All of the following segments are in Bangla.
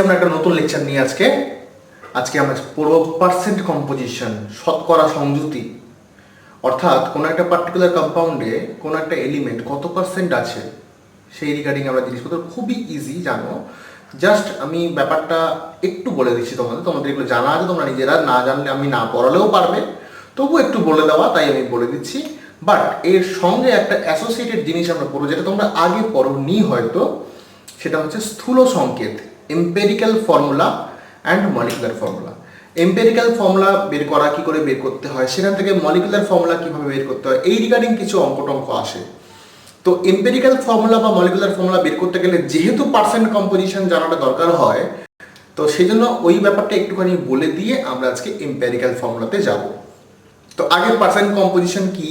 আমরা একটা নতুন লেকচার নিয়ে আজকে আমরা পড়ব পার্সেন্ট কম্পোজিশন, শতকরা সংযুতি। অর্থাৎ কোনো একটা পার্টিকুলার কম্পাউন্ডে কোনো একটা এলিমেন্ট কত পার্সেন্ট আছে সেই রিগার্ডিং আমরা জিনিসপত্র খুবই ইজি জানো। জাস্ট আমি ব্যাপারটা একটু বলে দিচ্ছি তোমাদের এগুলো জানা আছে, তোমরা নিজেরা না জানলে আমি না পড়ালেও পারবে, তবু একটু বলে দেওয়া তাই আমি বলে দিচ্ছি। বাট এর সঙ্গে একটা অ্যাসোসিয়েটেড জিনিস আমরা পড়বো যেটা তোমরা আগে পড়োনি হয়তো, সেটা হচ্ছে স্থূল সংকেত, empirical formula and molecular formula. Empirical formula বের করা কী করে বের করতে হয়, সেখান থেকে মলিকুলার ফর্মুলা কীভাবে বের করতে হয়, এই রিগার্ডিং কিছু অঙ্ক আসে। তো এম্পেরিক্যাল ফর্মুলা বা মলিকুলার ফর্মুলা বের করতে গেলে যেহেতু পার্সেন্ট কম্পোজিশন জানাটা দরকার হয়, তো সেই জন্য ওই ব্যাপারটা একটুখানি বলে দিয়ে আমরা আজকে এম্পেরিক্যাল ফর্মুলাতে যাব। তো আগে পার্সেন্ট কম্পোজিশন কি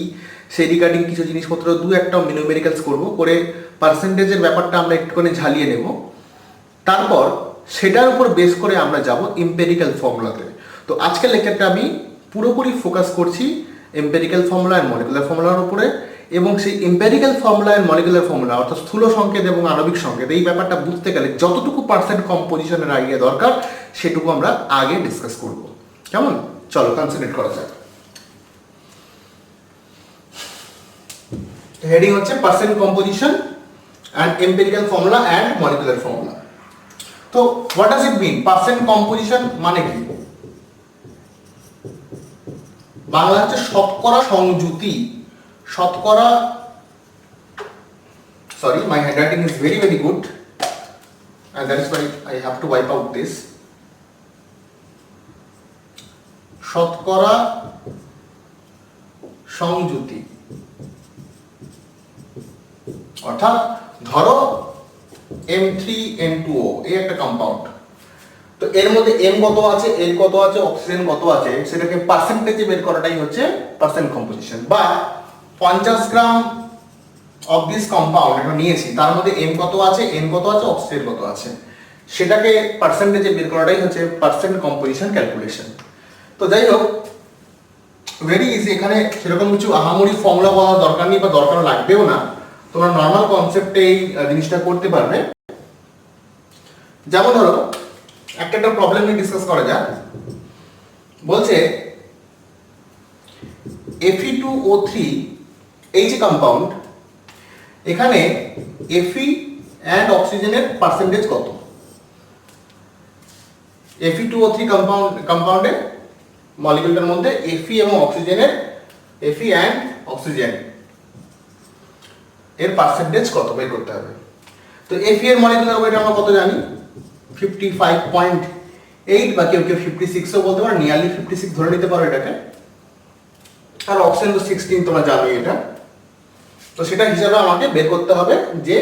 সেই রিগার্ডিং কিছু জিনিসপত্র একটা নিউমেরিক্যালস করবো, করে পার্সেন্টেজের ব্যাপারটা আমরা একটুখানি ঝালিয়ে নেব। তারপর সেটার উপর বেস করে আমরা যাব এম্পেরিক্যাল ফর্মুলাতে। তো আজকের লেকচারটা আমি পুরোপুরি ফোকাস করছি এম্পেরিক্যাল ফর্মুলা অ্যান্ড মলিকুলার ফর্মুলার উপরে, এবং সেই empirical formula and molecular formula অর্থাৎ স্থূল সংকেত এবং আণবিক সংকেত এই ব্যাপারটা বুঝতে গেলে যতটুকু পার্সেন্ট কম্পোজিশনের আইডিয়া দরকার সেটুকু আমরা আগে ডিসকাস করব। কেমন? চলো কনসেন্ট্রেট করা যাক। হেডিং হচ্ছে percent composition and empirical formula and molecular formula. তো what does it mean? Percent composition মানে কি? বাংলা হচ্ছে শতকরা সংযুতি। শতকরা, sorry, my handwriting is very very good and that is why I have to wipe out this. শতকরা সংযুতি অর্থাৎ ধরো M3N2O এই একটা কম্পাউন্ড, তো এর মধ্যে M কত আছে, N কত আছে, অক্সিজেন কত আছে, সেটাকে পার্সেন্টেজে বের করাটাই হচ্ছে পার্সেন্ট কম্পোজিশন। বা 50 গ্রাম অফ দিস কম্পাউন্ড এটা নিয়েছি, তার মধ্যে M কত আছে, N কত আছে, অক্সিজেন কত আছে, সেটাকে পার্সেন্টেজে বের করাটাই হচ্ছে পার্সেন্ট কম্পোজিশন ক্যালকুলেশন। তো যাই হোক, ভেরি ইজি। এখানে সেরকম কিছু আহামরি ফর্মুলা বলার দরকার নেই বা দরকার লাগবেও না, তোমরা নর্মাল কনসেপ্টে এই জিনিসটা করতে পারবে। যেমন ধরো একটা প্রবলেম নিয়ে ডিসকাস করা যাক। বলছে Fe2O3 এই যে কম্পাউন্ড, এখানে Fe অ্যান্ড অক্সিজেনের পার্সেন্টেজ কত? Fe2O3 কম্পাউন্ডের মলিকিউলটার মধ্যে Fe এবং অক্সিজেনের, Fe অ্যান্ড অক্সিজেন এর পার্সেন্টেজ কত বের করতে হবে। তো Fe এর মলিকুলার ওয়েট আমরা কত জানি? 55.8 বা কেউ 56ও বলতে পারো, নিয়ারলি 56 ধরে নিতে পারো এটাকে। আর অক্সিজেন তো 16 তোমরা জানোই এটা। তো সেটা হিসাবে আমাকে বের করতে হবে যে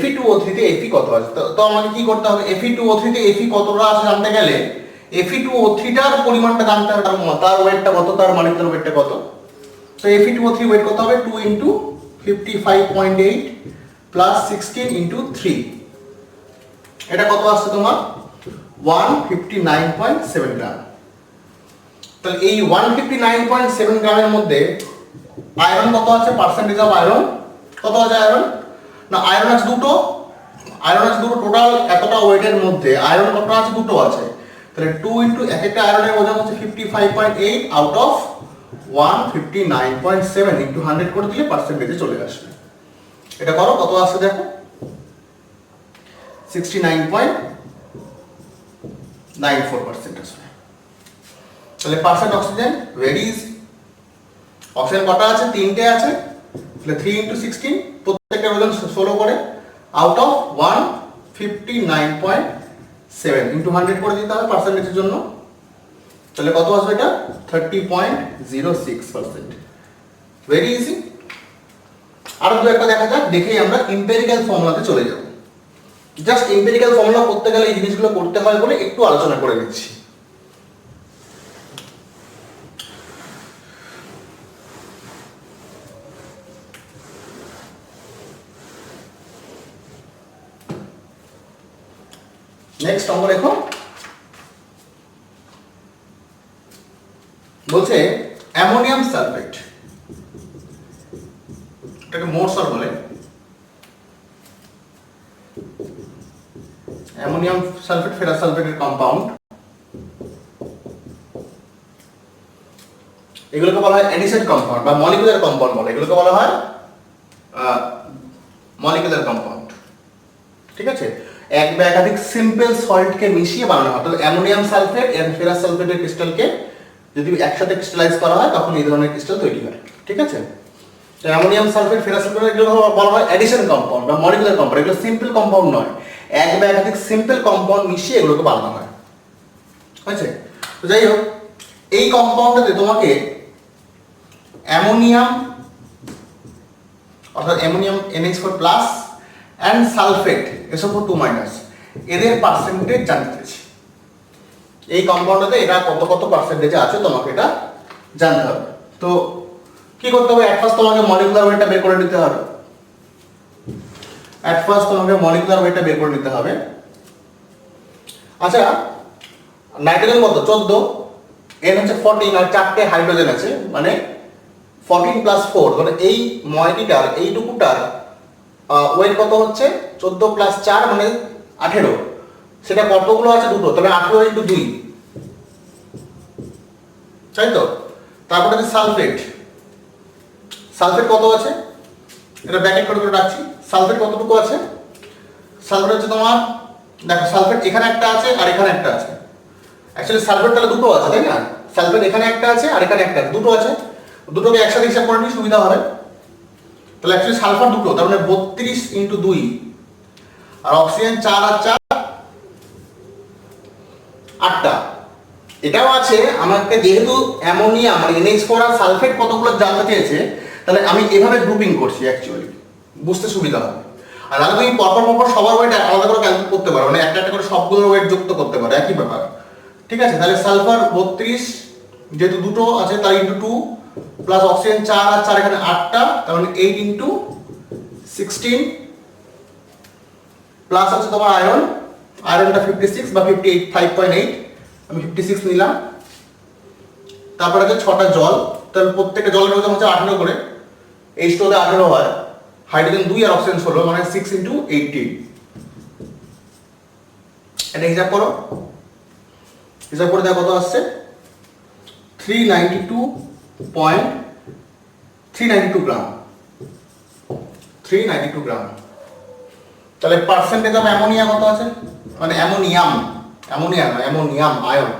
Fe2O3 তে Fe কত আছে। তো আমাকে কি করতে হবে? Fe2O3 তে Fe কতটা আছে জানতে গেলে Fe2O3 টার পরিমাণটা জানতে হবে, তার ওয়েটটা কত, তার মলিকুলার ওয়েটটা কত। তো Fe2O3 ওয়েট কত হবে? 2 × 55.8 প্লাস 16 × 3, এটা কত আসছে তোমার? 159.7 গ্রাম। তাহলে এই 159.7 গ্রামের মধ্যে আয়রন কত আছে? পার্সেন্টেজ অফ আয়রন কত আছে? আয়রন না, আয়রন আছে দুটো, টোটাল এতটা ওয়েটের মধ্যে আয়রন কত আছে? দুটো আছে। তাহলে 2 × এক একটা আয়রনের ওজন হচ্ছে 55.8 আউট অফ 159.7 × 100 করে দিলে পার্সেন্টেজে চলে আসবে। এটা করো, কত আসছে দেখো? 69.94% আসবে। তাহলে percent oxygen very easy. Oxygen কটা আছে? 3টে আছে। তাহলে 3 × 16, প্রত্যেকটার ওজন 16 করে, আউট অফ 159.7 × 100 করে দিতে হবে পার্সেন্টেজের জন্য। তাহলে কত আসবে এটা? 30.06%। Very easy. আরো একটা দেখা যাক, দেখেই আমরা এম্পেরিক্যাল ফর্মুলাতে চলে যাব। জাস্ট এম্পেরিক্যাল ফর্মুলা করতে গেলে এই জিনিসগুলো করতে হয় বলে একটু আলোচনা করে নিচ্ছি। নেক্সট অঙ্ক দেখো, বলছে অ্যামোনিয়াম সালফেট, এটাকে মোর সল্ট বলে। অ্যামোনিয়াম সালফেট ফেরাস সালফেটের কম্পাউন্ড, এগুলোকে বলা হয় অ্যাডিসেড কম্পাউন্ড বা মলিকুলার কম্পাউন্ড বলে, এগুলোকে বলা হয় মলিকুলার কম্পাউন্ড। ঠিক আছে, এক বা একাধিক সিম্পল সল্টকে মিশিয়ে বানানো হয়। অর্থাৎ অ্যামোনিয়াম সালফেট এবং ফেরাস সালফেটের ক্রিস্টালকে যদি একসাথে ক্রিস্টালাইজ করা হয় তখন এই ধরনের ক্রিস্টাল তৈরি হয়। ঠিক আছে, তো অ্যামোনিয়াম সালফেট ফেরাস সালফেট এগুলো বলা হয় অ্যাডিশন কম্পাউন্ড বা মলিকুলার কম্পাউন্ড। এগুলো সিম্পল কম্পাউন্ড নয়, এক বা একাধিক সিম্পল কম্পাউন্ড মিশিয়ে এগুলোকে বানানো হয়। ঠিক আছে, তো যাই হোক, এই কম্পাউন্ডটাতে তোমাকে অ্যামোনিয়াম অর্থাৎ ammonium NH4 plus and sulphate SO4 2 minus এদের পার্সেন্টেজ জানতে চাইছি। এই কম্পাউন্ডটাতে এটা কত কত পার্সেন্টেজে আছে তোমাকে এটা জানতে হবে। তো কি করতে হবে, অ্যাট ফার্স্ট তোমাকে মলিকুলার ওয়েটটা বের করে নিতে হবে। আচ্ছা, নাইট্রোজেন কত? 14, N হচ্ছে 14 আর 4টে হাইড্রোজেন আছে, মানে 14 প্লাস 4, মানে এই ময়টিটার এইটুকুটার ওয়েট কত হচ্ছে? 14 প্লাস 4 মানে 18। সেটা কতগুলো আছে? দুটো, তবে 18 ইন্টু 2, তাই তো? তারপরে আছে সালফেট। সালফেট কত আছে? এটা ব্র্যাকেট করে করে রাখছি। সালফেট কতটুকু আছে? সালফেট হচ্ছে তোমার, দেখো সালফেট এখানে একটা আছে আর এখানে একটা আছে। অ্যাকচুয়ালি সালফেট তাহলে দুটো আছে, তাই না? সালফেট এখানে একটা আছে আর এখানে একটা আছে, দুটো আছে। দুটোকে একসাথে হিসাব করে নিই, সুবিধা হবে। তাহলে অ্যাকচুয়ালি সালফার দুটো, তার মানে 32 ইন্টু 2, আর অক্সিজেন 4 আর 4 8টা। এটাও আছে আমাকে, যেহেতু অ্যামোনিয়া মানে NH4 আর সালফেট কতগুলো জানতে চেয়েছে, তাহলে আমি এভাবে গ্রুপিং করছি, অ্যাকচুয়ালি বুঝতে সুবিধা হবে। আর তাহলে তুমি পরপর পরপর সবার ওয়েট আলাদা করে ক্যালকুলেট করতে পারো, মানে একটা একটা করে সবগুলোর ওয়েট যুক্ত করতে পারো, একই ব্যাপার। ঠিক আছে, তাহলে সালফার 32 যেহেতু দুটো আছে তার ইন্টু 2 প্লাস অক্সিজেন 4 আর 4 এখানে 8টা, তার মানে 8 ইন্টু 16 প্লাস হচ্ছে তোমার আয়রনটা 56 বা 58 5.8, আমি 56 নিলাম। তারপরে আছে 6টা জল, তাহলে প্রত্যেকটা জলের ওজন হচ্ছে 18 করে, H2 তে 18 হয়, হাইড্রোজেন 2 আর অক্সিজেন 16, মানে 6 ইন্টু 18। এটা হিসাব করো, হিসাব করে দেখো কত আসছে? 392 গ্রাম। 392 গ্রাম। তাহলে পার্সেন্টেজ অফ অ্যামোনিয়া কত আছে? মানে অ্যামোনিয়াম নয়, অ্যামোনিয়াম আয়ন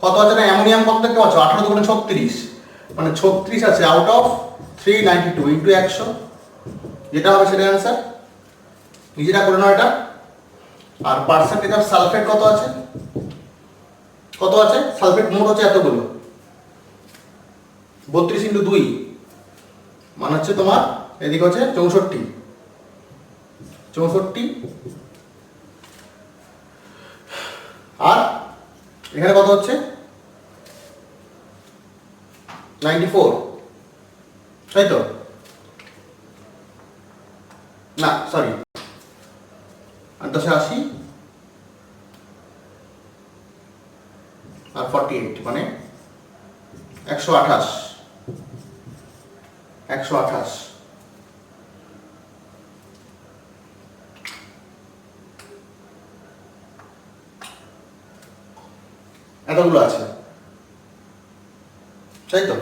কত আছে? না, অ্যামোনিয়াম কত দেখতে পাচ্ছ? 18 দুগুণে 36, মানে 36 আছে আউট অফ 392 ইন্টু 100, যেটা হবে সেটা অ্যান্সার। নিজেরা করে নাও এটা। আর পার্সেন্টেজ অফ সালফেট কত আছে? কত আছে? সালফেট মোট হচ্ছে এতগুলো, 32 ইন্টু 2 মানে হচ্ছে তোমার এদিকে হচ্ছে 64, আর এখানে কত হচ্ছে? 94, তাই তো? না সরি, 80 আর 48 মানে 128। এতগুলো আছে, তাই তো?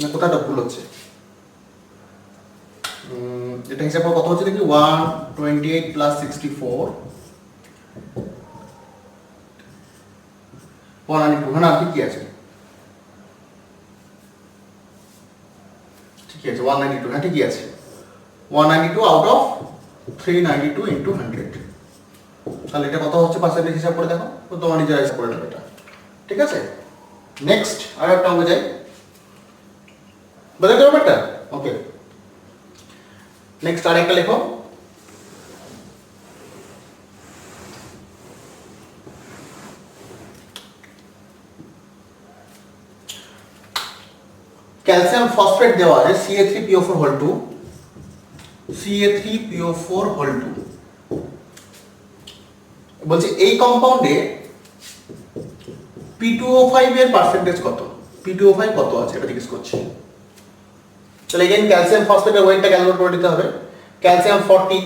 না, কোথাটা ভুল হচ্ছে? এটা হিসাব কত হচ্ছে দেখি, 128 প্লাস 64 192। হ্যাঁ, ঠিকই আছে, 192। হ্যাঁ ঠিকই আছে, 192 আউট অফ 392 ইন্টু 100। তাহলে এটা কত হচ্ছে পার্সেন্টেজ হিসাব করে দেখো, তো তোমার নিজেরা হিসাব করে নেবে এটা। ঠিক আছে, নেক্সট আর একটা অঙ্ক যাই, বুঝতে পারবে এটা? ওকে, নেক্সট আর একটা লেখো। ক্যালসিয়াম ফসফেট দেওয়া আছে Ca3PO4 বলছে এই কম্পাউন্ডে P2O5 এর পার্সেন্টেজ কত? P2O5 কত আছে এটা জিজ্ঞেস করছি। তাহলে এগেইন ক্যালসিয়াম ফসফেটের ওয়েটটা ক্যালকুলেট করে দিতে হবে। ক্যালসিয়াম 40,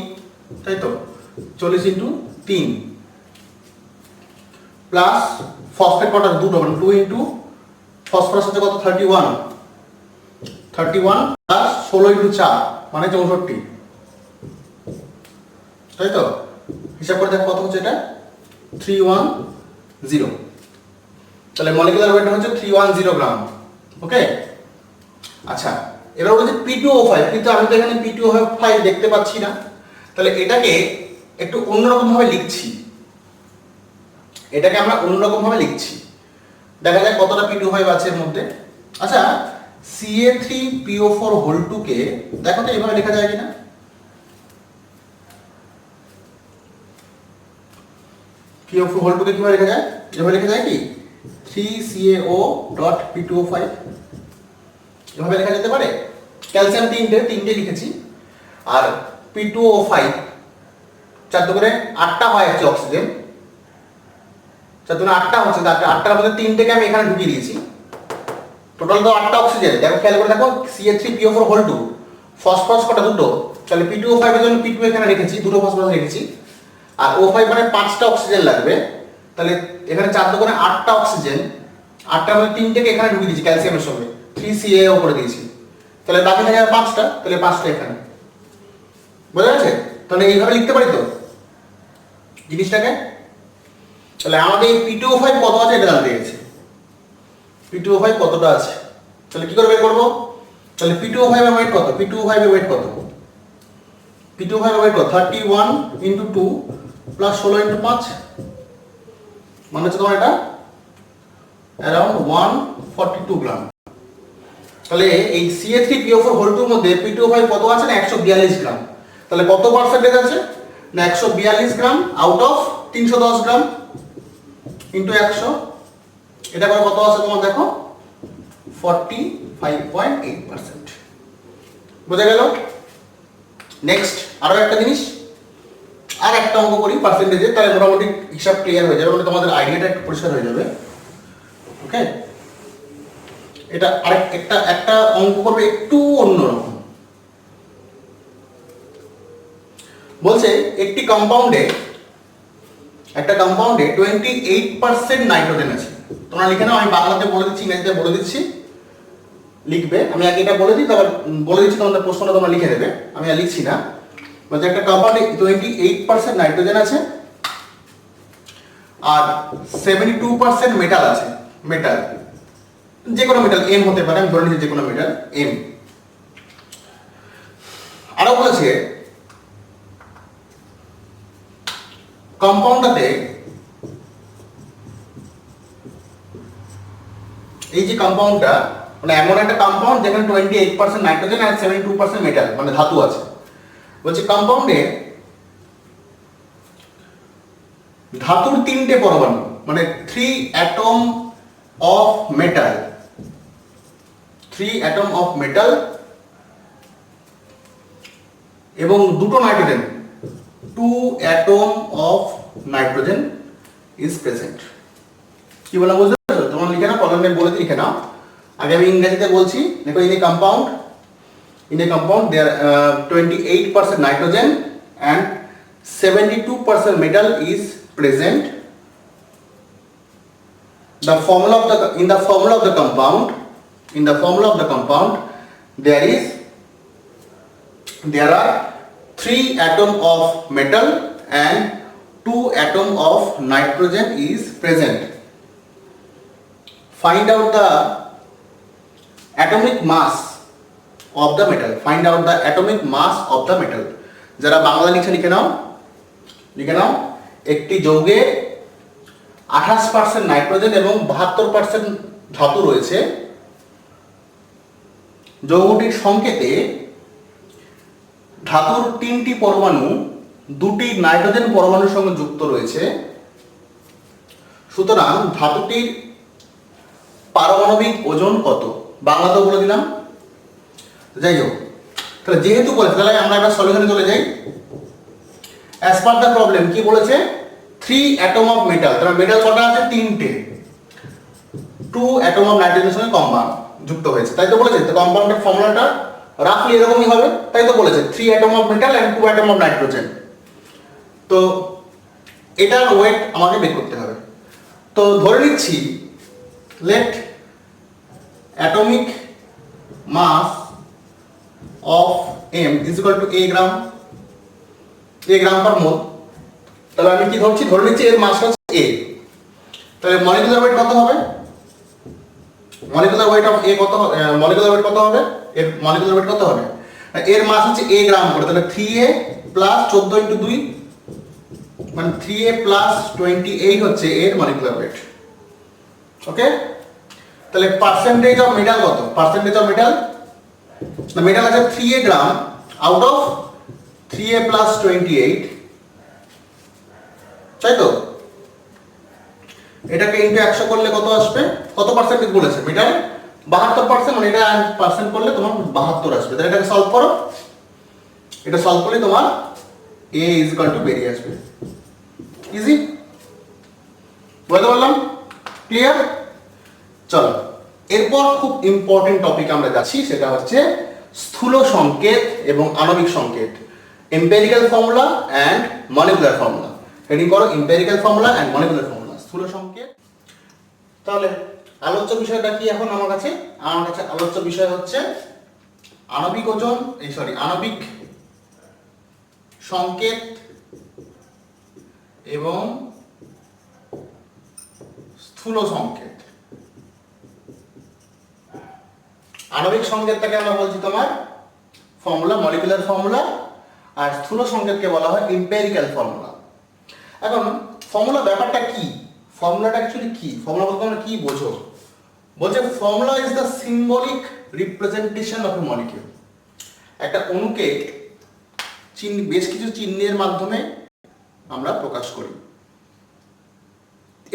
তাই তো 40 ইন্টু 3 প্লাস ফসফেট কটা দুটো মানে 2 ইন্টু ফসফরাস হচ্ছে কত 31 প্লাস 16 ইন্টু 4 মানে 64, তাই তো হিসাব করে দেখো কত হচ্ছে এটা 310। তাহলে মলিকুলার ওয়েট হচ্ছে 310 গ্রাম। ওকে, আচ্ছা এবার বলছে P2O5, কিন্তু আমি তো এখানে P2O5 দেখতে পাচ্ছি না, তাহলে এটাকে একটু অন্যরকম ভাবে লিখছি, এটাকে আমরা অন্যরকম ভাবে লিখছি, দেখা যায় কতটা P2O5 আছে এর মধ্যে। আচ্ছা Ca3PO4 কে দেখো তো এইভাবে লেখা যায় কিনা। PO4 কে কিভাবে লেখা যায়, এভাবে লেখা যায় কি 3CaO.P2O5 এভাবে লেখা যেতে পারে। ক্যালসিয়াম তিনটে লিখেছি, আর P2O5 চার করে 8টা হয় হচ্ছে অক্সিজেন, চার 8টা হচ্ছে, 8টার মধ্যে 3টেকে আমি এখানে ঢুকিয়ে দিয়েছি, টোটাল তো 8টা অক্সিজেন। দেখো খেয়াল করে দেখো Ca3PO4 ফসফরাস কটা দুটো, তাহলে P2O5 এর জন্য P2 এখানে রেখেছি, দুটো ফসফরাস রেখেছি, আর O5 মানে 5টা অক্সিজেন লাগবে, তাহলে এখানে 4 করে 8টা অক্সিজেন, 8টার মধ্যে 3টেকে এখানে ঢুকিয়ে দিয়েছি ক্যালসিয়ামের সঙ্গে, 3CaO করে দিয়েছি, তাহলে বাকি থাকে 5টা, তাহলে 5টা এখানে, বোঝা গেছে? তাহলে এইভাবে লিখতে পারি তো জিনিসটাকে। তাহলে আমাদের এই P2O5 কত আছে এটা জানতে গেছে, P2O5 কতটা আছে, তাহলে কি করে বের করবো? তাহলে P2O5 এর ওয়েট কত, P2O5 এর ওয়েট কত, P2O5 এর ওয়েট কত 31 ইন্টু 2 প্লাস 16 ইন্টু 5 মানে হচ্ছে তোমার এটা অ্যারাউন্ড 142 গ্রাম। তাহলে এই Ca3PO4 মধ্যে P2O5 কত আছে না 142 গ্রাম, তাহলে কত পার্সেন্টেজ আছে না 142 গ্রাম আউট অফ 310 গ্রাম ইন্টু 100, এটা করে কত আছে তোমার দেখো 45.8%, বোঝা গেল? নেক্সট আরো একটা জিনিস, আর একটা অঙ্ক করি পার্সেন্টেজে, তাহলে মোটামুটি হিসাব ক্লিয়ার হয়ে যাবে, মানে তোমাদের আইডিয়াটা একটু পরিষ্কার হয়ে যাবে। ওকে, এটা আরেক একটা অঙ্ক করবে একটু অন্যরকম। বলছে একটা কম্পাউন্ডে 28% নাইট্রোজেন আছে, তোমরা লিখে নাও, আমি বাংলাতে বলে দিচ্ছি, ইংরেজিতে বলে দিচ্ছি, লিখবে। আমি আগে এটা বলে দিই, তারপর বলে দিচ্ছি, তোমাদের প্রশ্নটা তোমরা লিখে দেবে, আমি আর লিখছি না। বলছে একটা কম্পাউন্ডে 28% নাইট্রোজেন আছে আর 72% মেটাল আছে, মেটাল যে কোনো মেটাল, এম হতে পারে, আমি ধরে নিচ্ছি যে কোনো মেটাল এম। আরো বলেছে কম্পাউন্ডটাতে এই যে কম্পাউন্ডটা মানে এমন একটা কম্পাউন্ড যেখানে 28% নাইট্রোজেন আর 72% মেটাল মানে ধাতু আছে। বলছে কম্পাউন্ডে ধাতুর 3টে পরমাণু মানে 3 atom of metal, 3 atom of metal এবং দুটো nitrogen, 2 atom of nitrogen is present. কি বললাম বুঝতে পারছো? তোমার লিখে নাও, কলমে বলে লিখে নাও। আগে আমি ইংরেজিতে বলছি, দেখো in a compound there are 28% nitrogen and 72% metal is present. The formula of the compound there are 3 atom of metal and 2 atom of nitrogen is present. Find out the atomic mass of the metal. যারা বাংলা লিখে নাও একটি যৌগে 28% নাইট্রোজেন এবং 72% ধাতু রয়েছে। যৌগটির সংকেতে ধাতুর 3টি পরমাণু 2টি নাইট্রোজেন পরমাণুর সঙ্গে যুক্ত রয়েছে। সুতরাং ধাতুটির পারমাণবিক ওজন কত? বাংলাতেও বলে দিলাম। যাই হোক, তাহলে যেহেতু বলেছে তাহলে আমরা একটা সলিউশনে চলে যাই। অ্যাজ পার দ্য প্রবলেম কি বলেছে 3 অ্যাটম অফ মেটাল, তাহলে মেটাল কটা আছে 3টে, 2 অ্যাটম অফ নাইট্রোজেনের সঙ্গে কম্পাউন্ড যুক্ত হয়েছে, তাই তো বলেছে। তো কম্পাউন্ডের ফর্মুলাটা রাফলি এরকমই হবে, তাই তো বলেছে 3 atom of metal and 2 atom of nitrogen. তো এটার ওয়েট আমাকে বের করতে হবে। তো ধরে নিচ্ছি let atomic mass of m is equal to a gram per mole. তাহলে আমি কি ধরছি, ধরে নিচ্ছি এর মাস হচ্ছে a। তাহলে মলিকুলার ওয়েট কত হবে, মলিকুলার ওয়েট অফ a কত, মলিকুলার ওয়েট কত হবে, এর মলিকুলার ওয়েট কত হবে, এর মাস হচ্ছে a গ্রাম করে। তাহলে 3a প্লাস 14 ইনটু 2 মানে 3a প্লাস 28 হচ্ছে এর মলিকুলার ওয়েট। ওকে, তাহলে পার্সেন্টেজ অফ মেটাল কত, পার্সেন্টেজ অফ মেটাল, মেটাল আছে 3a gram out of 3a plus 28, তাই তো? এটাকে ইনটু 100 করলে কত আসবে, কত পার্সেন্টেজ বলেছে মেটাল 72%, মানে এটা পার্সেন্ট করলে তোমার 72 আসবে। তাহলে এটাকে সলভ করো, এটা সলভ করলে তোমার a ইজ ইকুয়াল টু বেরিয়ে আসবে। ইজি, বুঝতে পারলাম? ক্লিয়ার? চলো এরপর খুব ইম্পর্টেন্ট টপিক আমরা যাচ্ছি, সেটা হচ্ছে স্থূল সংকেত এবং আণবিক সংকেত, empirical formula and molecular formula. Heading করো empirical formula and molecular formula, স্থূল সংকেত। তাহলে আলোচ্য বিষয়টা কি এখন আমার কাছে আলোচ্য বিষয় হচ্ছে আণবিক ওজন, আণবিক সংকেত এবং স্থূল সংকেত। আণবিক সংকেতটাকে আমরা বলছি তোমার ফর্মুলা, মলিকুলার ফর্মুলা, আর স্থূল সংকেতকে বলা হয় এম্পিরিক্যাল ফর্মুলা। এখন ফর্মুলা ব্যাপারটা কি, ফর্মুলাটা অ্যাকচুয়ালি কি, ফর্মুলা বলতে তোমরা কি বোঝো? বলছে formula is the symbolic representation of A molecule. একটা অণুকে বেশ কিছু চিহ্নের মাধ্যমে আমরা প্রকাশ করি।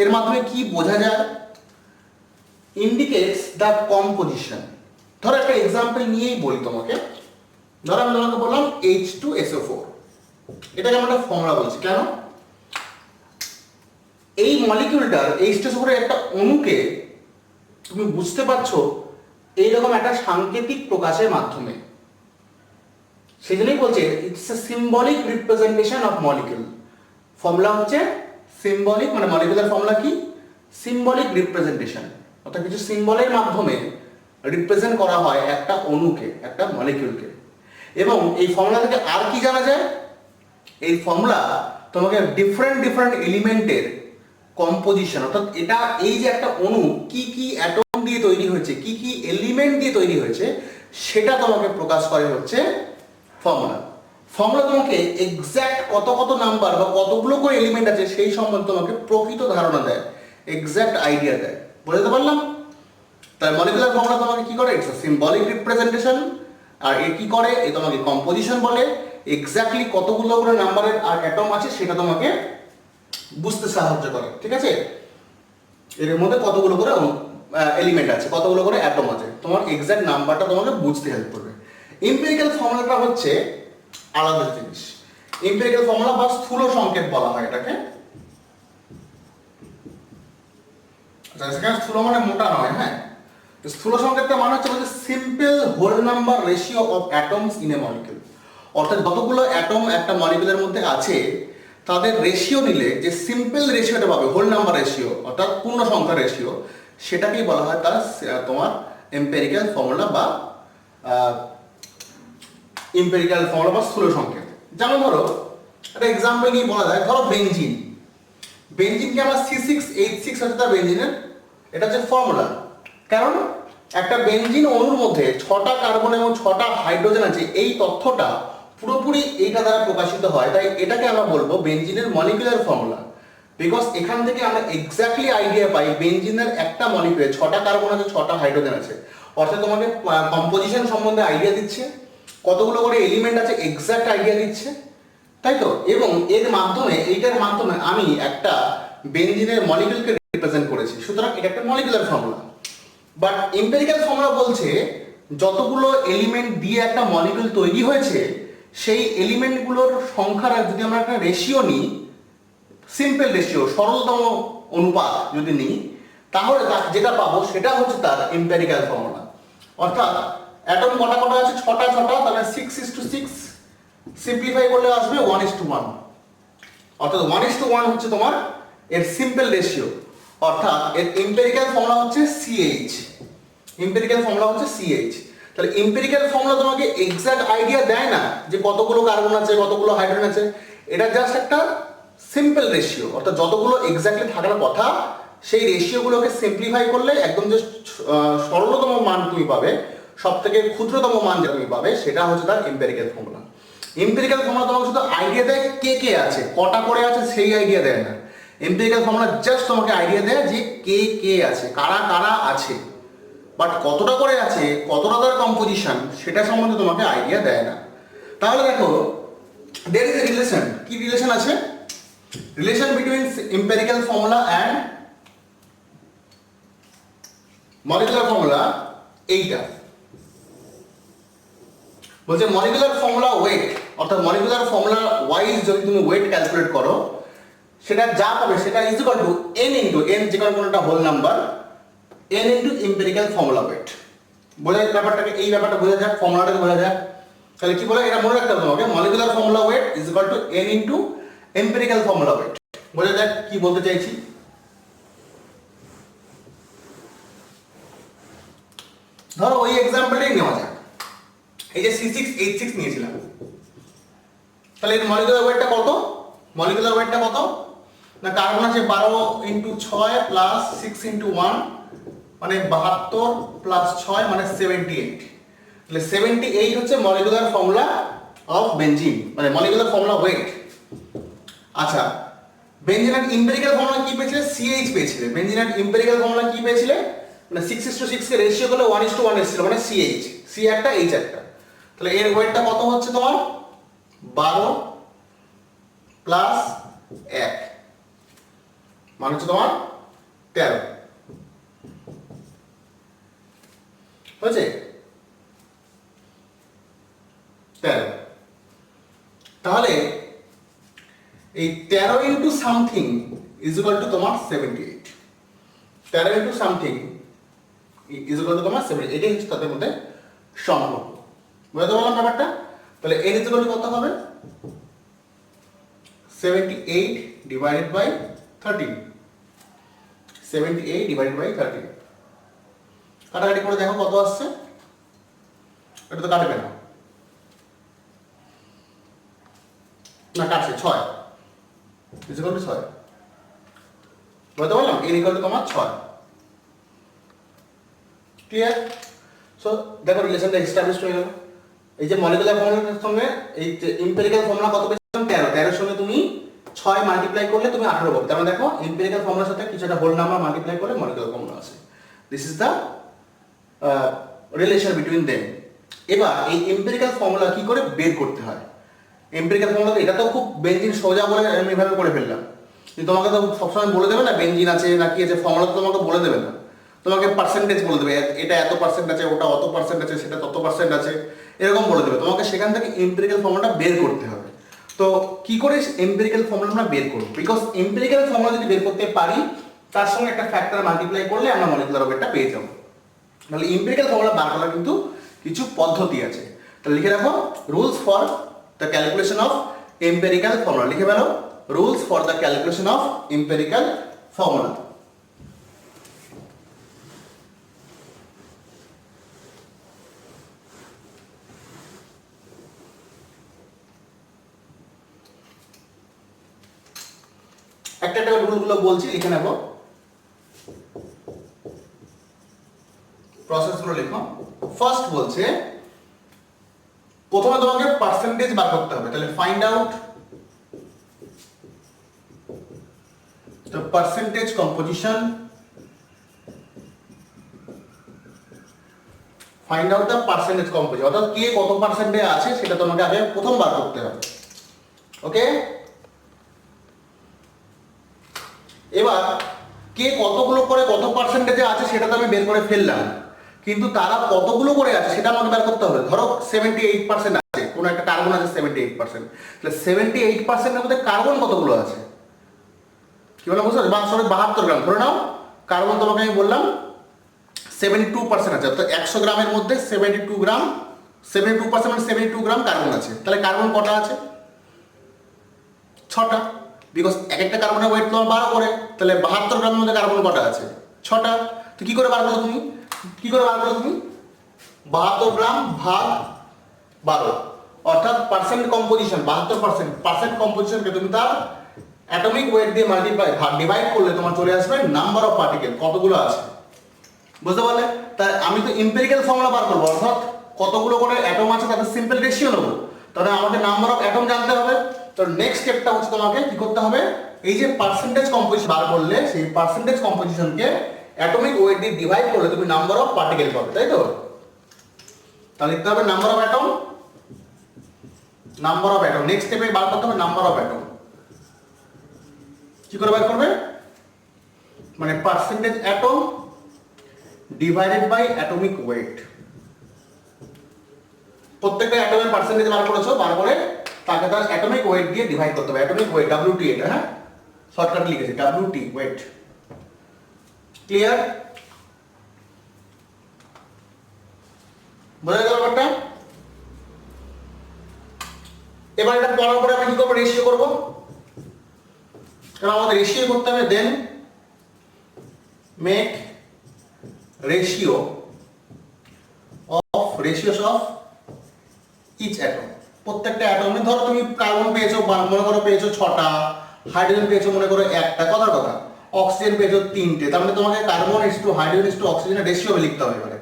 এর মাধ্যমে কি বোঝা যায়? Indicates the composition. ধরো একটা এক্সাম্পল নিয়েই বলি তোমাকে। ধরো আমি তোমাকে বললাম H2SO4, এটাকে আমরা ফর্মুলা বলছি। কেন? এই মলিকিউলটার H2SO4 এর একটা অণুকে তুমি বুঝতে পারছো এইরকম একটা সাংকেতিক প্রকাশের মাধ্যমে। সেই জন্যই বলছে it's a symbolic representation of molecule. Formula হচ্ছে সিম্বলিক, মানে মলিকুলার ফর্মুলা কি, সিম্বলিক রিপ্রেজেন্টেশন, অর্থাৎ কিছু সিম্বলের মাধ্যমে রিপ্রেজেন্ট করা হয় একটা অণুকে, একটা মলিকিউলকে। এবং এই ফর্মুলা থেকে আর কি জানা যায়? এই ফর্মুলা তোমাকে ডিফারেন্ট এলিমেন্টের কম্পোজিশন, অর্থাৎ এটা এই যে একটা অণু কি কি অ্যাটম দিয়ে তৈরি হয়েছে, কি কি এলিমেন্ট দিয়ে তৈরি হয়েছে, সেটা তোমাকে প্রকাশ করে হচ্ছে ফর্মুলা। ফর্মুলা তোমাকে এক্স্যাক্ট কত নাম্বার বা কতগুলো করে এলিমেন্ট আছে সেই সম্বন্ধে তোমাকে প্রকৃত ধারণা দেয়, এক্স্যাক্ট আইডিয়া দেয়। বুঝতে পারলাম? তাই মলিকুলার ফর্মুলা তোমাকে কি করে, ইটস আ সিম্বলিক রিপ্রেজেন্টেশন। আর এ কি করে, এ তোমাকে কম্পোজিশন বলে, এক্স্যাক্টলি কতগুলো করে নাম্বারের আর অ্যাটম আছে সেটা তোমাকে বুঝতে সাহায্য করে। ঠিক আছে, এর মধ্যে কতগুলো করে এলিমেন্ট আছে, কতগুলো করে অ্যাটম আছে, তোমার এক্স্যাক্ট নাম্বারটা তোমাকে বুঝতে হেল্প করবে। এম্পিরিক্যাল ফর্মুলাটা হচ্ছে আলাদা জিনিস। এম্পিরিক্যাল ফর্মুলা বা স্থূল সংকেত বলা হয় এটাকে। আচ্ছা, সেখানে স্থূল মানে মোটা নয়, হ্যাঁ। স্থূল সংকেতটা মানে হচ্ছে simple whole number ratio of atoms in a molecule. অর্থাৎ যতগুলো অ্যাটম একটা মলিকিউলের মধ্যে আছে তাদের রেশিও নিলে যে সিম্পল রেশিওটা পাবে, হোল নাম্বার রেশিও অর্থাৎ পূর্ণ সংখ্যা রেশিও, সেটাকেই বলা হয় তার তোমার এম্পিরিক্যাল ফর্মুলা বা এম্পিরিক্যাল ফর্মুলা বা স্থূল সংকেত। যেমন ধরো একটা এক্সাম্পল নিয়ে বলা যায়, ধরো বেনজিনকে আমরা C6H6 হচ্ছে তার বেনজিনের, এটা হচ্ছে ফর্মুলা। কারণ একটা বেনজিন অণুর মধ্যে 6টা কার্বন এবং 6টা হাইড্রোজেন আছে, এই তথ্যটা পুরোপুরি এইটা দ্বারা প্রকাশিত হয়। তাই এটাকে আমরা বলবো বেনজিনের মলিকুলার ফর্মুলা। বিকজ এখান থেকে আমরা এক্স্যাক্টলি আইডিয়া পাই বেনজিনের একটা মলিকুলে 6টা কার্বন আছে, 6টা হাইড্রোজেন আছে, অর্থাৎ তোমাকে কম্পোজিশন সম্বন্ধে আইডিয়া দিচ্ছে, কতগুলো করে এলিমেন্ট আছে এক্স্যাক্ট আইডিয়া দিচ্ছে, তাই তো। এবং এর মাধ্যমে, এইটার মাধ্যমে আমি একটা বেনজিনের মলিকুলকে রিপ্রেজেন্ট করেছি, সুতরাং এটা একটা molecular formula. But empirical formula বলছে যতগুলো এলিমেন্ট দিয়ে একটা মলিকুল তৈরি হয়েছে সেই এলিমেন্টগুলোর সংখ্যার যদি আমরা একটা রেশিও নিই, সিম্পল রেশিও, সরলতম অনুপাত যদি নিই, তাহলে যেটা পাবো সেটা হচ্ছে তার এম্পিরিক্যাল ফর্মুলা। অর্থাৎ অ্যাটম কটা কটা আছে, ছটা ছটা, তাহলে 6:6, সিম্পলিফাই করলে আসবে 1:1, অর্থাৎ 1:1 হচ্ছে তোমার এর সিম্পল রেশিও, অর্থাৎ এর এম্পিরিক্যাল ফর্মুলা হচ্ছে CH, এম্পিরিক্যাল ফর্মুলা হচ্ছে CH। তাহলে এম্পিরিক্যাল ফর্মুলা তোমাকে এক্সাক্ট আইডিয়া দেয় না যে কতগুলো কার্বন আছে কতগুলো হাইড্রোজেন আছে, এটা জাস্ট একটা সিম্পল রেশিও, অর্থাৎ যতগুলো এক্স্যাক্টলি থাকার কথা সেই রেশিওগুলোকে সিম্পলিফাই করলে একদম যে সরলতম মান তুমি পাবে, সব থেকে ক্ষুদ্রতম মান যেটা তুমি পাবে, সেটা হচ্ছে তার এম্পিরিক্যাল ফর্মুলা। এম্পিরিক্যাল ফর্মুলা তোমাকে শুধু আইডিয়া দেয় কে কে আছে, কটা করে আছে, সেই আইডিয়া দেয় না। এম্পিরিক্যাল ফর্মুলা জাস্ট তোমাকে আইডিয়া দেয় যে কে কে আছে, কারা কারা আছে, বাট কতটা করে আছে, কতটা তার কম্পোজিশন, সেটা সম্বন্ধে তোমাকে আইডিয়া দেয় না। তাহলে দেখো there is a relation, কি রিলেশন আছে, relation between empirical formula and molecular formula এইটা বলছে মলিকুলার ফর্মুলা ওয়েট, অর্থাৎ মলিকুলার ফর্মুলা ওয়াইজ যদি তুমি ওয়েট ক্যালকুলেট করো, সেটা যা পাবে সেটা is equal to n into n, যে কোনো একটা whole number, n into empirical formula weight. বোঝা যায় ব্যাপারটাকে, এই ব্যাপারটা বোঝা যায়, ফর্মুলাটাকে বোঝা যায়। তাহলে কি বলে, এটা মনে রাখতে হবে তোমাকে, molecular formula weight is equal to n into empirical formula weight. বোঝা যায় কি বলতে চাইছি। ধরো ওই এক্সাম্পলটাই নেওয়া যাক, এই যে C6H6 নিয়েছিলাম, তাহলে এর মলিকুলার ওয়েটটা কত, মলিকুলার ওয়েটটা কত না, কার্বন আছে 12 ইন্টু 6 প্লাস 6 ইন্টু 1 মানে 72 প্লাস 6 মানে 78, তাহলে 78 হচ্ছে মলিকুলার ফর্মুলা অফ বেনজিন, মানে মলিকুলার ফর্মুলা ওয়েট। আচ্ছা, বেনজিনের এম্পিরিক্যাল ফর্মুলা কি পেয়েছিলে, CH পেয়েছিলে। বেনজিনের এম্পিরিক্যাল ফর্মুলা কি পেয়েছিলে, মানে 6:6 কে রেশিও করলে 1:1 এসেছিল, মানে CH, C একটা H একটা। তাহলে এর ওয়েটটা কত হচ্ছে তোমার 12 প্লাস 1 মানে হচ্ছে তোমার 13, হয়েছে 13। তাহলে এই 13 into something is equal two তোমার 78, 13 into something is equal two তোমার 78, এটাই হচ্ছে তাদের মধ্যে সম্পর্ক। বুঝতে পারলাম ব্যাপারটা। তাহলে n ইজ ইকুয়াল টু কত হবে, 78 ডিভাইডেড বাই 13, 78 ডিভাইডেড বাই 13, কাটাকাটি করে দেখো কত আসছে, এটা তো কাটবে না, না কাটছে 6 ইজ ইকুয়াল টু 6। বুঝতে পারলাম, n ইকুয়াল টু তোমার 6। ক্লিয়ার? সো দেখো রিলেশনটা এস্টাবলিশ হয়ে গেল। এই যে মলিকুলার ফর্মুলার সঙ্গে এই যে এম্পিরিক্যাল ফর্মুলা কত পেয়েছিলাম 13, 13 এর সঙ্গে তুমি 6 মাল্টিপ্লাই করলে তুমি 18 পাবে। তার মানে দেখো এম্পিরিক্যাল ফর্মুলার সাথে কিছু একটা হোল নাম্বার মাল্টিপ্লাই করলে মলিকুলার ফর্মুলা আসে। This is the relation between them. এবার এই এম্পিরিক্যাল ফর্মুলা কি করে বের করতে হয়, এম্পিরিক্যাল ফর্মুলা, এটা তো খুব বেনজিন সোজা বলে আমি এভাবে করে ফেললাম, কিন্তু তোমাকে তো সবসময় বলে দেবে না বেনজিন আছে না কি আছে, ফর্মুলা তো তোমাকে বলে দেবে না, তোমাকে পার্সেন্টেজ বলে দেবে, এটা এত পার্সেন্ট আছে, ওটা অত পার্সেন্ট আছে, সেটা তত পার্সেন্ট আছে, এরকম বলে দেবে। তোমাকে সেখান থেকে এম্পিরিক্যাল ফর্মুলাটা বের করতে হবে। তো কি করে এম্পিরিক্যাল ফর্মুলা আমরা বের করব, বিকজ এম্পিরিক্যাল ফর্মুলা যদি বের করতে পারি তার সঙ্গে একটা ফ্যাক্টর মাল্টিপ্লাই করলে আমরা মলিকুলার ওয়েটটা পেয়ে যাবো। তাহলে এম্পিরিক্যাল ফর্মুলা বার করার কিন্তু কিছু পদ্ধতি আছে। তাহলে লিখে রাখো, rules for the calculation of empirical formula, লিখে ফেলো, rules for the calculation of empirical formula. একটা একটা রুলগুলো বলছি, লিখে নেবো, প্রসেসগুলো লিখো। ফার্স্ট বলছে প্রথমে তোমাকে পার্সেন্টেজ বার করতে হবে, তাহলে find out the percentage composition, find out the percentage composition, অর্থাৎ কে কত পার্সেন্টে আছে সেটা তোমাকে আগে প্রথম বার করতে হবে। ওকে, এবার কে কতগুলো করে কত পার্সেন্টেজে আছে সেটা তো আমি বের করে ফেললাম, কিন্তু তারা কতগুলো করে আছে সেটা আমাকে বের করতে হবে। ধরো 78% আছে, কোনো একটা কার্বন আছে 78%, তাহলে 78%-এর মধ্যে কার্বন কতগুলো আছে, কি বললাম বুঝতে পারছো, 72 গ্রাম ধরে নাও কার্বন। তোমাকে আমি বললাম 72% আছে, অর্থাৎ 100 গ্রামের মধ্যে 72 গ্রাম, 72% মানে 72 গ্রাম কার্বন আছে। তাহলে কার্বন কটা আছে? 6টা। বিকজ এক একটা কার্বনের ওয়েট তোমার 12 করে, তাহলে 72 গ্রামের মধ্যে কার্বন কটা আছে? 6টা। তো কি করে বার করো তুমি? 72 গ্রাম ভাগ 12, অর্থাৎ পার্সেন্ট কম্পোজিশন 72%। পার্সেন্ট কম্পোজিশনকে তুমি তার অ্যাটমিক ওয়েট দিয়ে ডিভাইড করলে তোমার চলে আসবে নাম্বার অফ পার্টিকেল, কতগুলো আছে। বুঝতে পারলে? তাই আমি তো এম্পিরিক্যাল ফর্মুলা বার করবো, অর্থাৎ কতগুলো করে অ্যাটম আছে তাদের সিম্পল রেশিও নেবো। তাহলে আমাকে নাম্বার অফ অ্যাটম জানতে হবে। তো নেক্সট স্টেপটা হচ্ছে তোমাকে কি করতে হবে, এই যে পার্সেন্টেজ কম্পোজিশন বার করলে সেই পার্সেন্টেজ কম্পোজিশনকে অ্যাটমিক ওয়েট দিয়ে ডিভাইড করলে তুমি নাম্বার অফ পার্টিকেল পাবে, তাই তো? তাহলে লিখতে হবে number of atom, number of atom. Next স্টেপে বার করতে হবে নাম্বার অফ অ্যাটম। কি করে বার করবে? মানে percentage atom divided by atomic weight. প্রত্যেকটা অ্যাটমের পার্সেন্টেজ বার করেছো, বার করে তাকে তার অ্যাটমিক ওয়েট দিয়ে ডিভাইড করতে হবে। অ্যাটমিক ওয়েট WT, এটা হ্যাঁ শর্টকাট লিখেছি WT ওয়েট। ক্লিয়ার? বোঝা গেল ব্যাপারটা? এবার এটা পড়ার পরে আমি কি করবো? রেশিও করবো, কারণ আমাদের রেশিও করতে হবে। Then make ratio of ratios of each atom. প্রত্যেকটা অ্যাটমে ধরো তুমি কার্বন পেয়েছো, মনে করো পেয়েছো 6টা, হাইড্রোজেন পেয়েছো মনে করো 1টা, কথার কথা, অক্সিজেন পেয়েছো 3টে। তার মানে তোমাকে কার্বন ইসটু হাইড্রোজেন ইসটু অক্সিজেনের রেশিও লিখতে হবে এবারে।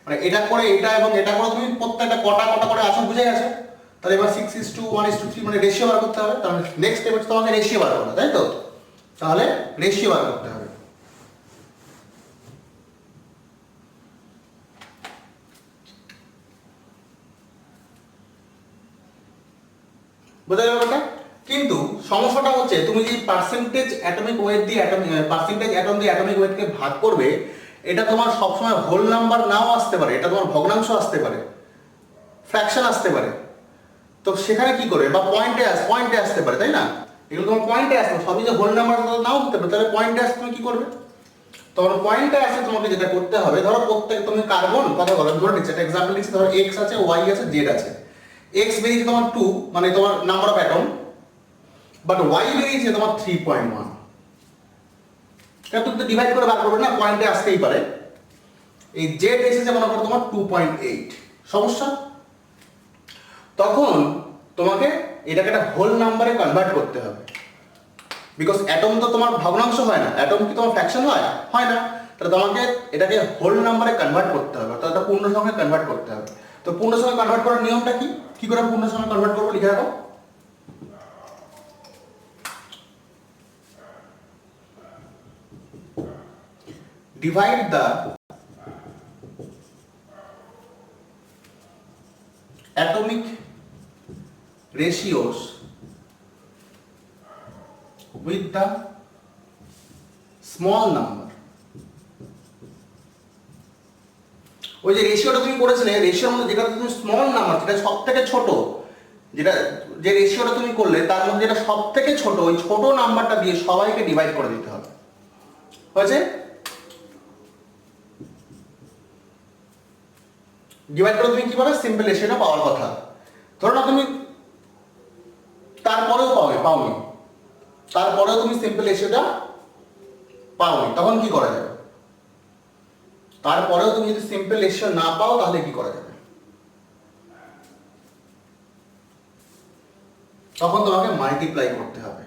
মানে এটা করে এটা এবং এটা করে তুমি প্রত্যেকটা কটা কটা করে আসো, বুঝে গেছো? তাহলে এবার 6:1:3 মানে রেশিও বার করতে হবে। তাহলে নেক্সট স্টেপ হচ্ছে তোমাকে রেশিও বার করা, তাই তো? তাহলে রেশিও বার করতে হবে। বোঝা গেল ব্যাপারটা? কিন্তু সমস্যাটা হচ্ছে তুমি যে পার্সেন্টেজ অ্যাটমিক ওয়েট দিয়ে পার্সেন্টেজ অ্যাটম দিয়ে অ্যাটমিক ওয়েটকে ভাগ করবে, এটা তোমার সবসময় হোল নাম্বার নাও আসতে পারে, এটা তোমার ভগ্নাংশ আসতে পারে, ফ্র্যাকশন আসতে পারে। তো সেখানে কি করবে? বা পয়েন্টে আসতে পারে, তাই না? এগুলো তোমার পয়েন্টে আসবে, সবই যে হোল নাম্বার নাও হতে পারে। তাহলে পয়েন্টে আসতে তুমি কি করবে? তখন পয়েন্টে আসে তোমাকে যেটা করতে হবে, ধরো প্রত্যেক তুমি কার্বন কথা বলো, ধরে নিচ্ছে একটা এক্সাম্পল নিচ্ছি, ধরো X আছে, Y আছে, Z আছে। X বেরিয়েছে তোমার 2, মানে তোমার number of atom, but Y বেরিয়েছে তোমার 3.1। এটা তুমি তো ডিভাইড করে বার করবে না, পয়েন্টে আসতেই পারে। এই Z এসেছে মনে করো তোমার 2.8, সমস্যা? তখন তোমাকে এটাকে একটা হোল নাম্বারে কনভার্ট করতে হবে। বিকজ অ্যাটম তো তোমার ভগ্নাংশ হয় না, অ্যাটম কি তোমার ফ্র্যাকশন হয়? হয় না। তাহলে তোমাকে এটাকে হোল নাম্বারে কনভার্ট করতে হবে, অর্থাৎ এটা পূর্ণ সংখ্যায় কনভার্ট করতে হবে। তো পূর্ণ সংখ্যায় কনভার্ট করার নিয়মটা কি? কি করে পূর্ণ সংখ্যায় কনভার্ট করবো লিখে রাখো। Divide the atomic ratios with the small number। ওই যে রেশিওটা তুমি করেছিলে, রেশিওর মধ্যে যেটা তুমি স্মল নাম্বার, যেটা সব থেকে ছোট, যেটা যে রেশিওটা তুমি করলে তার মধ্যে যেটা সব থেকে ছোট, ওই ছোট নাম্বারটা দিয়ে সবাইকে ডিভাইড করে দিতে হবে। হয়েছে? ডিভাইড করে তুমি কি পাবে? সিম্পল রেশিওটা পাওয়ার কথা। ধরো না তুমি তারপরেও পাওনি, তারপরেও তুমি সিম্পল রেশিওটা পাওনি, তখন কি করা যাবে? তারপরেও তুমি যদি সিম্পল রেশিও না পাও তাহলে কি করা যাবে? তখন তোমাকে মাল্টিপ্লাই করতে হবে।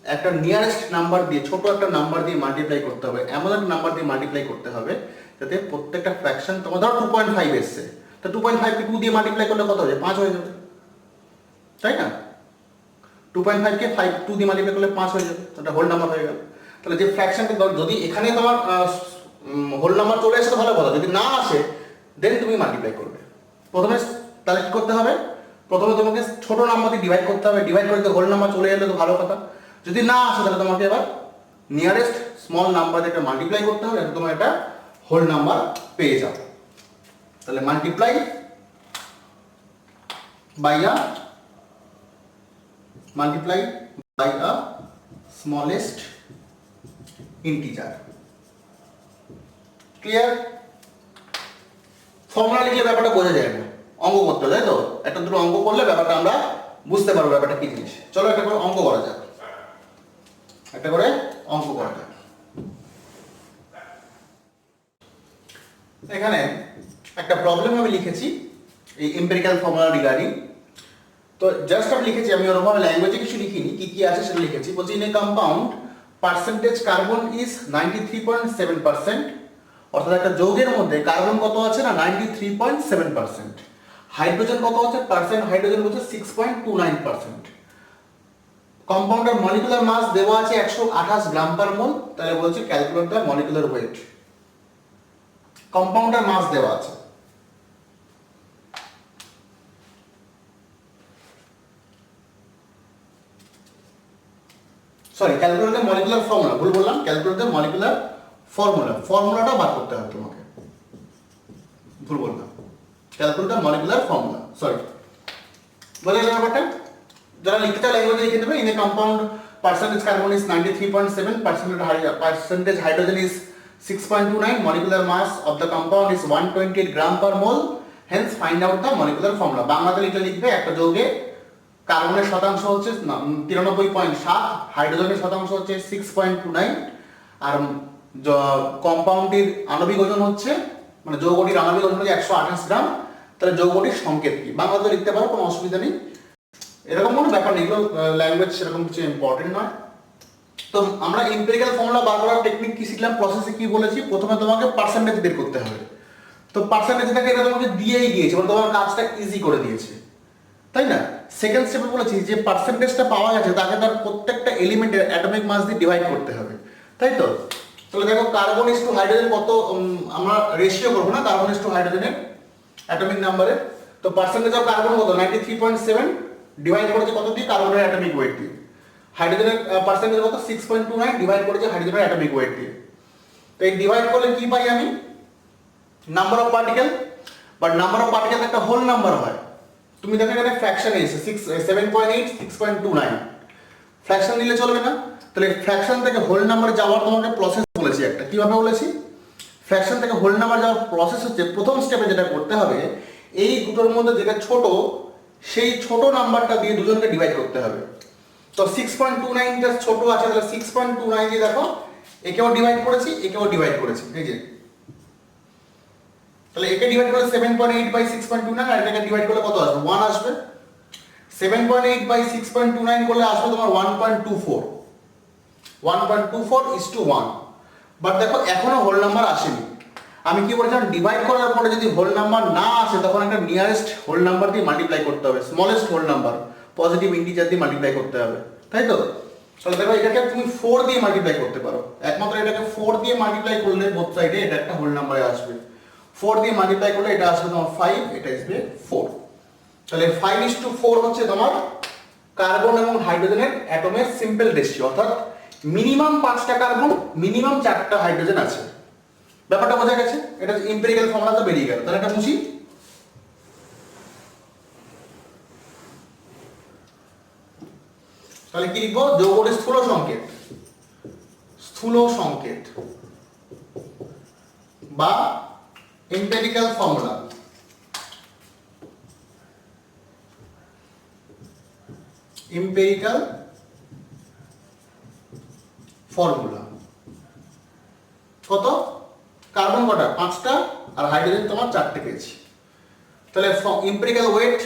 একটা নিয়ারেস্ট নাম্বার দিয়ে, ছোট একটা নাম্বার দিয়ে মাল্টিপ্লাই করতে হবে, এমন একটা নাম্বার দিয়ে মাল্টিপ্লাই করতে হবে যাতে প্রত্যেকটা ফ্র্যাকশন, তোমার ধরো 2.5 এসছে, তো 2.5 কে 2 দিয়ে মাল্টিপ্লাই করলে কত হয়ে যাবে? 5 হয়ে যাবে, তাই না? 2.5 কে 2 দিয়ে মাল্টিপ্লাই করলে 5 হয়ে যাবে, এটা হোল নাম্বার হয়ে গেল। তাহলে যে ফ্র্যাকশনটা যদি এখানে তোমার হোল নাম্বার চলে আসে তো ভালো কথা, যদি না আসে দেন তুমি মাল্টিপ্লাই করবে। প্রথমে তাহলে কি করতে হবে? প্রথমে তোমাকে ছোট নাম্বার দিয়ে ডিভাইড করতে হবে, ডিভাইড করে হোল নাম্বার চলে এলে তো ভালো কথা। যদি না আসে তাহলে তোমাকে এবার নিয়ারেস্ট স্মল নাম্বার দিয়ে মাল্টিপ্লাই করতে হবে, যাতে তোমার একটা হোল নাম্বার পেয়ে যাও। তাহলে multiply by a smallest integer. Clear? Formula লিখলে ব্যাপারটা বোঝা যায় না, অঙ্ক করতে হয়, তাই তো? একটা দুটো অঙ্ক করলে ব্যাপারটা আমরা বুঝতে পারবো ব্যাপারটা কি জিনিস। চলো একটা করে অঙ্ক করা যাক, একটা করে অঙ্ক করা যাক। এখানে একটা প্রবলেম আমি লিখেছি এই এম্পিরিক্যাল ফর্মুলা রিগার্ডিং। তো জাস্ট আমি লিখেছি, আমি ওরকম ল্যাঙ্গুয়েজে কিছু লিখিনি, কি কি আছে সেটা লিখেছি। বলছি in a compound percentage carbon is 93.7%, অর্থাৎ একটা যৌগের মধ্যে কার্বন কত আছে না 93.7%, হাইড্রোজেন কত আছে, পার্সেন্ট হাইড্রোজেন হচ্ছে 6.29%। কম্পাউন্ডের মলিকুলার মাস দেওয়া আছে 128 গ্রাম পার মোল। তাহলে বলছে ক্যালকুলেট দ্য মলিকুলার ওয়েট। কম্পাউন্ডের মাস দেওয়া আছে, sorry calculate the molecular formula, ভুল বললাম, ক্যালকুলেট দ্য মলিকুলার ফর্মুলা, ফর্মুলাটা বার করতে হবে তোমাকে, ভুল বললাম, calculate the molecular formula, sorry. বোঝা গেল ব্যাপারটা? যারা লিখতে চাও ল্যাঙ্গুয়েজে লিখে দেবে। In a compound percentage carbon is 93.7, percentage hydrogen is 6.29, molecular mass of the compound is 128 gram per mole, hence find out the molecular formula। বাংলাতে লিখে লিখবে একটা যৌগে কার্বনের শতাংশ হচ্ছে 93.7, হাইড্রোজেনের শতাংশ হচ্ছে 6.29, আর কম্পাউন্ডটির আণবিক ওজন হচ্ছে, মানে যৌগটির আণবিক ওজন হচ্ছে 128 গ্রাম। তাহলে যৌগটির সংকেত কি? বাংলাতে লিখতে পারো, কোনো অসুবিধা নেই, এরকম কোনো ব্যাপার নেই, এগুলো ল্যাঙ্গুয়েজ সেরকম কিছু ইম্পর্টেন্ট নয়। তো আমরা এম্পিরিক্যাল ফর্মুলা বার করার টেকনিক কি শিখলাম, প্রসেসে কি বলেছি, প্রথমে তোমাকে পার্সেন্টেজ বের করতে হবে। তো পার্সেন্টেজটাকে এটা তোমাকে দিয়েই দিয়েছে, মানে তোমার কাজটা ইজি করে দিয়েছে, তাই না? সেকেন্ড স্টেপে বলেছি যে পার্সেন্টেজটা পাওয়া গেছে তাকে তার প্রত্যেকটা এলিমেন্টের অ্যাটমিক মাস দিয়ে ডিভাইড করতে হবে, তাই তো? তাহলে দেখো কার্বন ইজ টু হাইড্রোজেন কত, আমরা রেশিও করবো না, কার্বন ইজ টু হাইড্রোজেনের অ্যাটমিক নাম্বারে। তো পার্সেন্টেজ অফ কার্বন কত 93.7, ডিভাইড করেছে কত দিয়ে, কার্বনের অ্যাটমিক ওয়েট দিয়ে। হাইড্রোজেনের পার্সেন্টেজ কত 6.29, ডিভাইড করেছে হাইড্রোজেনের অ্যাটমিক ওয়েট দিয়ে। তো এই ডিভাইড করলে কি পাই আমি, number of particle, but number of particle একটা হোল নাম্বার হয়। তুমি দেখো এখানে ফ্র্যাকশন এসে 7.8, 6.29, ফ্র্যাকশন নিলে চলবে না। তাহলে ফ্র্যাকশন থেকে হোল নাম্বারে যাওয়ার তোমাকে প্রসেস বলেছি একটা, কিভাবে বলেছি, ফ্র্যাকশন থেকে হোল নাম্বার যাওয়ার প্রসেস হচ্ছে প্রথম স্টেপে যেটা করতে হবে, এই দুটোর মধ্যে যেটা ছোট সেই ছোট নাম্বারটা দিয়ে দুজনকে ডিভাইড করতে হবে। তো 6.29 টা ছোট আছে, তাহলে 6.29 দিয়ে দেখো একেও ডিভাইড করেছি, একেও ডিভাইড করেছি, এই যে। তাহলে একে ডিভাইড করলে 7.8 বাই 6.29, আর এটাকে ডিভাইড করলে কত আসবে, 1 আসবে। 7.8 বাই 6.29 করলে আসবে তোমার 1.24, 1.24:1। বাট দেখো এখনো হোল নাম্বার আসেনি। আমি কি বলেছিলাম, ডিভাইড করার পরে যদি হোল নাম্বার না আসে তখন একটা নিয়ারেস্ট হোল নাম্বার দিয়ে মাল্টিপ্লাই করতে হবে, smallest whole number positive integer দিয়ে মাল্টিপ্লাই করতে হবে, তাই তো? তাহলে দেখো এটাকে তুমি 4 দিয়ে মাল্টিপ্লাই করতে পারো, একমাত্র এটাকে 4 দিয়ে মাল্টিপ্লাই করলে বোথ সাইডে এটা একটা হোল নাম্বারে আসবে। 4 দিয়ে মাল্টিপ্লাই করলে এটা আসবে তোমার 5, এটা আসবে 4। তাহলে 5:4 হচ্ছে তোমার কার্বন এবং হাইড্রোজেনের অ্যাটমের সিম্পল রেশিও, অর্থাৎ মিনিমাম 5টা কার্বন, মিনিমাম 4টা হাইড্রোজেন আছে। ব্যাপারটা বোঝা গেছে? এটা এম্পিরিক্যাল ফর্মুলা তো বেরিয়ে গেল। তাহলে এটা মুছি, তাহলে কি লিখবো, যৌগটির স্থূল সংকেত, স্থূল সংকেত বা এম্পিরিক্যাল ফর্মুলা। এম্পিরিক্যাল ফর্মুলা কত, কার্বন কটা 5টা, আর হাইড্রোজেন তোমার 4টে পেয়েছি। তাহলে এম্পিরিক্যাল ওয়েট,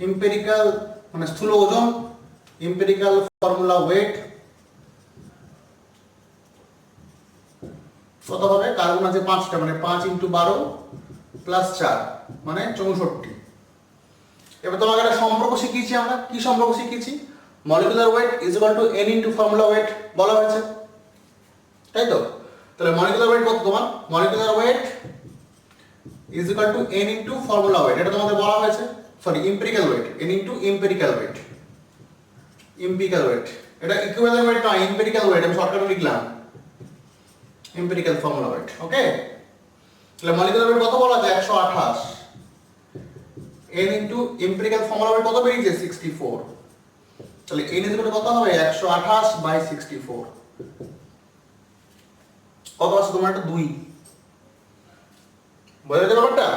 এম্পিরিক্যাল মানে স্থূল ওজন, এম্পিরিক্যাল ফর্মুলা ওয়েট কত হবে, কার্বন আছে 5টা, মানে 5 × 12 + 4 মানে 64। এবার তোমাকে একটা সম্পর্ক শিখিয়েছি আমরা, কি সম্পর্ক শিখিয়েছি, molecular weight is equal to n × formula weight বলা হয়েছে, তাই তো? তাহলে মলিকুলার ওয়েট কত তোমার, molecular weight is equal to n × formula weight, এটা তোমাদের বলা হয়েছে, sorry empirical weight, n × empirical weight, empirical weight, এটা ইকুইভ্যালেন্ট ওয়েট না, এম্পিরিক্যাল ওয়েট আমি শর্টকাটে লিখলাম, এম্পিরিক্যাল ফর্মুলা ওয়েট। ওকে, তাহলে মলিকুলার ওয়েট কত বলা যায়, 128, n × এম্পিরিক্যাল ফর্মুলা ওয়েট কত বেরিয়েছে 64, তাহলে n কত হবে 128/64। কত আছে তোমার? একটা 2 বোঝা যাচ্ছে ব্যাপারটা?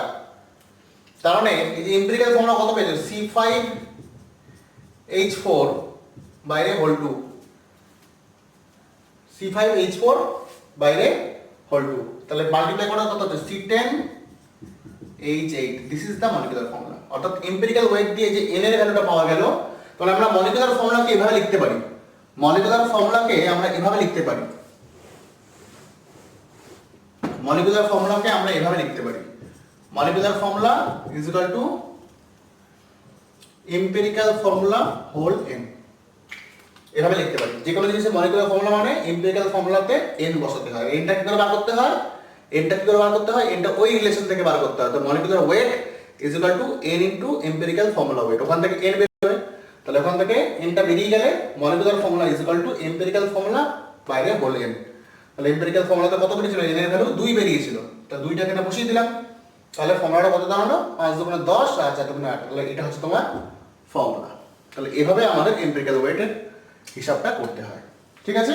তার মানে এম্পিরিক্যাল ফর্মুলা কত পেয়েছো? C5H4 বাইরে হোল 2, C5H4 বাইরে হোল 2, তাহলে মাল্টিপ্লাই করা কত হচ্ছে? C10H8। This is the molecular formula. অর্থাৎ এম্পিরিক্যাল ওয়েট দিয়ে যে n এর ভ্যালুটা পাওয়া গেল, তাহলে আমরা মলিকুলার ফর্মুলাকে এভাবে লিখতে পারি। মলিকুলার ফর্মুলাকে আমরা এভাবে লিখতে পারি। মলিকুলার ফর্মুলাকে আমরা এভাবে লিখতে পারি। Molecular formula is equal to empirical formula whole n। এভাবে লিখতে পারি। যে কোনো জিনিসের মলিকুলার ফর্মুলা মানে এম্পিরিক্যাল ফর্মুলাতে n বসাতে হয়। nটা কি করে বার করতে হয়? nটা ওই রিলেশন থেকে বার করতে হয়। তো molecular weight is equal to n into empirical formula weight. ওখান থেকে n বেরোবে, তাহলে ওখান থেকে nটা বেরিয়ে গেলে molecular formula is equal to empirical formula বাইরে হোল n। তাহলে এম্পিরিক্যাল ফর্মুলাতে কত বেরিয়েছিল? n এর ভ্যালু 2 বেরিয়েছিল। তা 2টাকে না বসিয়ে দিলাম, তাহলে ফর্মুলাটা কত দাঁড়ালো? 5 দুগুণে 10 আর 4 দুগুণে 8। তাহলে এটা হচ্ছে তোমার ফর্মুলা। তাহলে এভাবে আমাদের এম্পিরিক্যাল ওয়েটের হিসাবটা করতে হয়। ঠিক আছে?